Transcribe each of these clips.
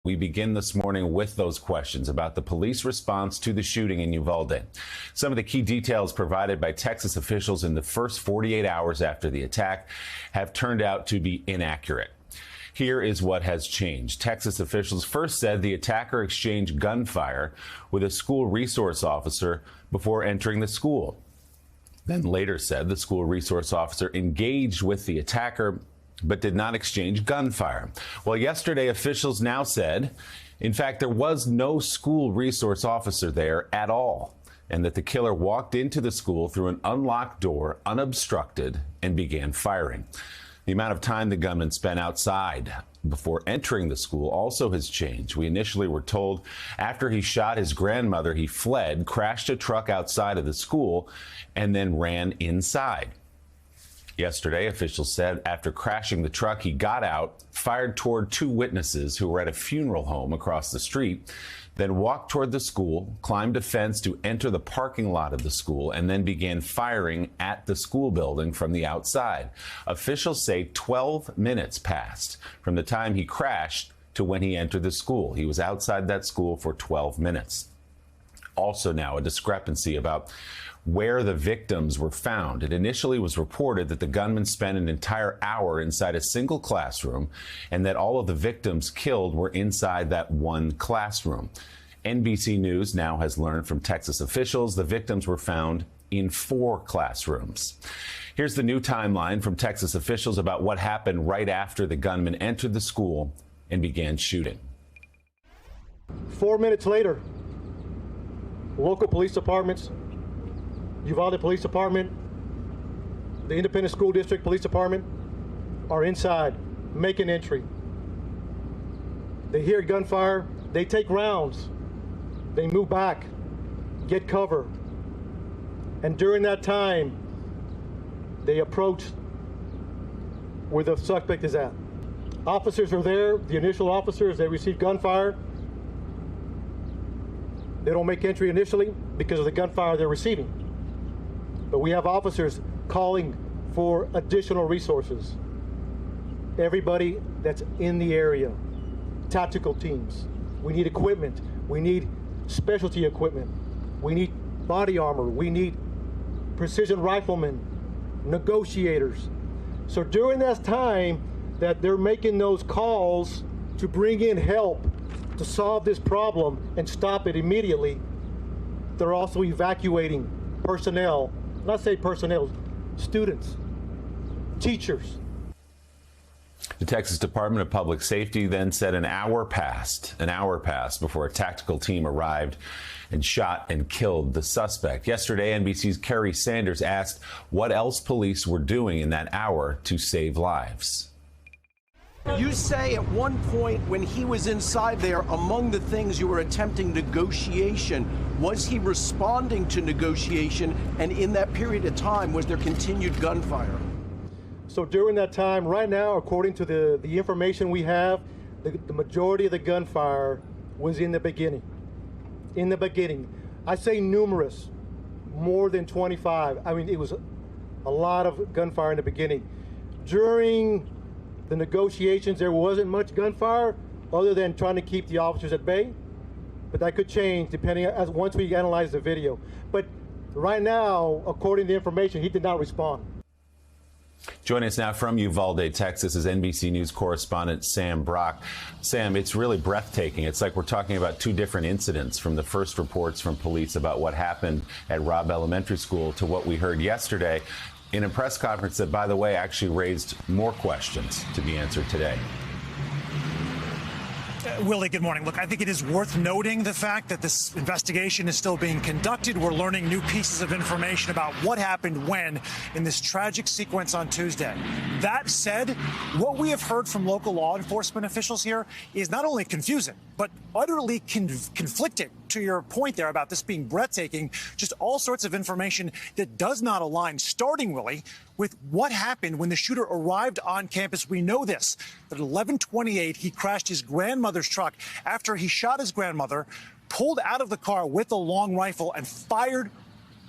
We begin this morning with those questions about the police response to the shooting in Uvalde. Some of the key details provided by Texas officials in the first 48 hours after the attack have turned out to be inaccurate. Here is what has changed. Texas officials first said the attacker exchanged gunfire with a school resource officer before entering the school. Then later said the school resource officer engaged with the attacker but did not exchange gunfire. Well, yesterday, officials now said, in fact, there was no school resource officer there at all, and that the killer walked into the school through an unlocked door, unobstructed, and began firing. The amount of time the gunman spent outside before entering the school also has changed. We initially were told after he shot his grandmother, he fled, crashed a truck outside of the school, and then ran inside. Yesterday, officials said after crashing the truck, he got out, fired toward two witnesses who were at a funeral home across the street, then walked toward the school, climbed a fence to enter the parking lot of the school, and then began firing at the school building from the outside. Officials say 12 minutes passed from the time he crashed to when he entered the school. He was outside that school for 12 minutes. Also now a discrepancy about where the victims were found. It initially was reported that the gunman spent an entire hour inside a single classroom and that all of the victims killed were inside that one classroom. NBC News now has learned from Texas officials the victims were found in 4 classrooms. Here's the new timeline from Texas officials about what happened right after the gunman entered the school and began shooting. 4 minutes later, local police departments, Uvalde Police Department, the Independent School District Police Department are inside, making entry. They hear gunfire, they take rounds, they move back, get cover. And during that time, they approach where the suspect is at. Officers are there, the initial officers, they receive gunfire. They don't make entry initially because of the gunfire they're receiving. But we have officers calling for additional resources. Everybody that's in the area, tactical teams. We need equipment. We need specialty equipment. We need body armor. We need precision riflemen, negotiators. So during that time that they're making those calls to bring in help to solve this problem and stop it immediately, they're also evacuating personnel. Not say personnel, students, teachers. The Texas Department of Public Safety then said an hour passed before a tactical team arrived and shot and killed the suspect. Yesterday, NBC's Kerry Sanders asked what else police were doing in that hour to save lives. You say at one point when he was inside there, among the things you were attempting negotiation, was he responding to negotiation? And in that period of time, was there continued gunfire? So during that time, right now, according to the information we have, the majority of the gunfire was in the beginning. In the beginning. I say numerous, more than 25. I mean, it was a lot of gunfire in the beginning. During the negotiations, there wasn't much gunfire other than trying to keep the officers at bay, but that could change depending as once we analyze the video. But right now, according to the information, he did not respond. Joining us now from Uvalde, Texas, is NBC News correspondent Sam Brock. Sam, it's really breathtaking. It's like we're talking about 2 different incidents, from the first reports from police about what happened at Robb Elementary School to what we heard yesterday in a press conference that, by the way, actually raised more questions to be answered today. Willie, good morning. Look, I think it is worth noting the fact that this investigation is still being conducted. We're learning new pieces of information about what happened when in this tragic sequence on Tuesday. That said, what we have heard from local law enforcement officials here is not only confusing, but utterly conflicting. To your point there about this being breathtaking, just all sorts of information that does not align, starting, Willie, with what happened when the shooter arrived on campus. We know this, that at 11:28, he crashed his grandmother's truck after he shot his grandmother, pulled out of the car with a long rifle and fired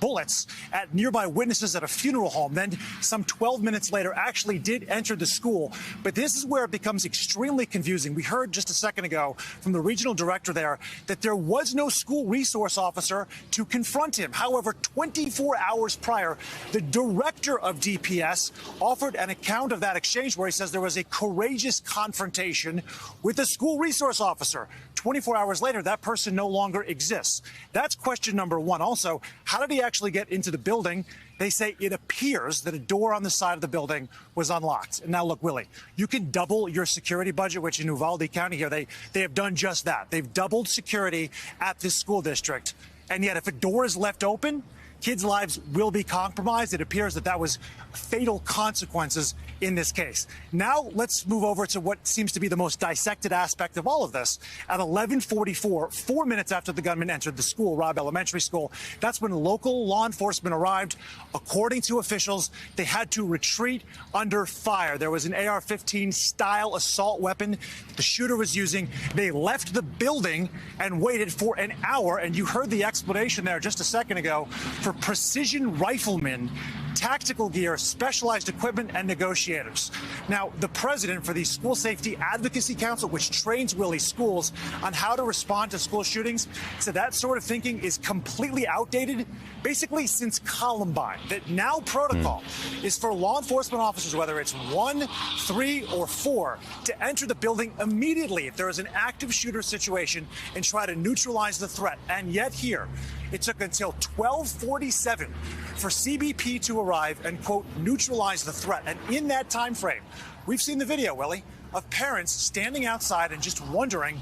bullets at nearby witnesses at a funeral home. Then some 12 minutes later actually did enter the school. But this is where it becomes extremely confusing. We heard just a second ago from the regional director there that there was no school resource officer to confront him. However, 24 hours prior, the director of DPS offered an account of that exchange where he says there was a courageous confrontation with the school resource officer. 24 hours later, that person no longer exists. That's question number one. Also, how did he actually get into the building? They say it appears that a door on the side of the building was unlocked. And now, look, Willie, you can double your security budget, which in Uvalde County here, they have done just that. They've doubled security at this school district. And yet, if a door is left open, kids' lives will be compromised. It appears that that was fatal consequences in this case. Now let's move over to what seems to be the most dissected aspect of all of this. At 11:44, 4 minutes after the gunman entered the school, Robb Elementary School, that's when local law enforcement arrived. According to officials, they had to retreat under fire. There was an AR-15 style assault weapon the shooter was using. They left the building and waited for an hour. And you heard the explanation there just a second ago for precision riflemen, tactical gear, specialized equipment, and negotiators. Now, the president for the School Safety Advocacy Council, which trains Willie's schools on how to respond to school shootings, said that sort of thinking is completely outdated, basically since Columbine. That now protocol is for law enforcement officers, whether it's 1, 3, or 4, to enter the building immediately if there is an active shooter situation and try to neutralize the threat. And yet here, it took until 12:47 for CBP to arrive and, quote, neutralize the threat. And in that time frame, we've seen the video, Willie, of parents standing outside and just wondering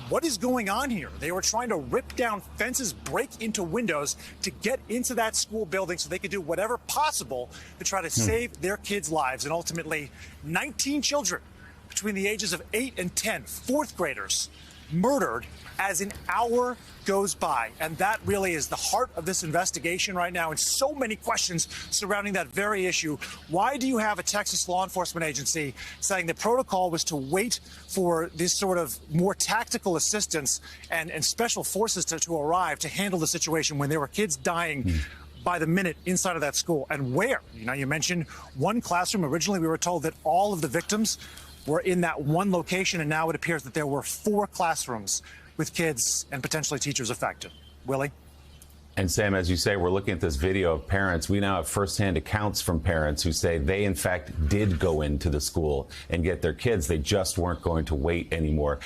what is going on here. They were trying to rip down fences, break into windows to get into that school building so they could do whatever possible to try to save their kids' lives. And ultimately, 19 children between the ages of 8 and 10, fourth graders, murdered as an hour goes by. And that really is the heart of this investigation right now, and so many questions surrounding that very issue. Why do you have a Texas law enforcement agency saying the protocol was to wait for this sort of more tactical assistance and special forces to arrive to handle the situation when there were kids dying by the minute inside of that school? And where? You mentioned one classroom. Originally, we were told that all of the victims were in that one location, and now it appears that there were 4 classrooms with kids and potentially teachers affected. Willie? And Sam, as you say, we're looking at this video of parents. We now have firsthand accounts from parents who say they, in fact, did go into the school and get their kids. They just weren't going to wait anymore.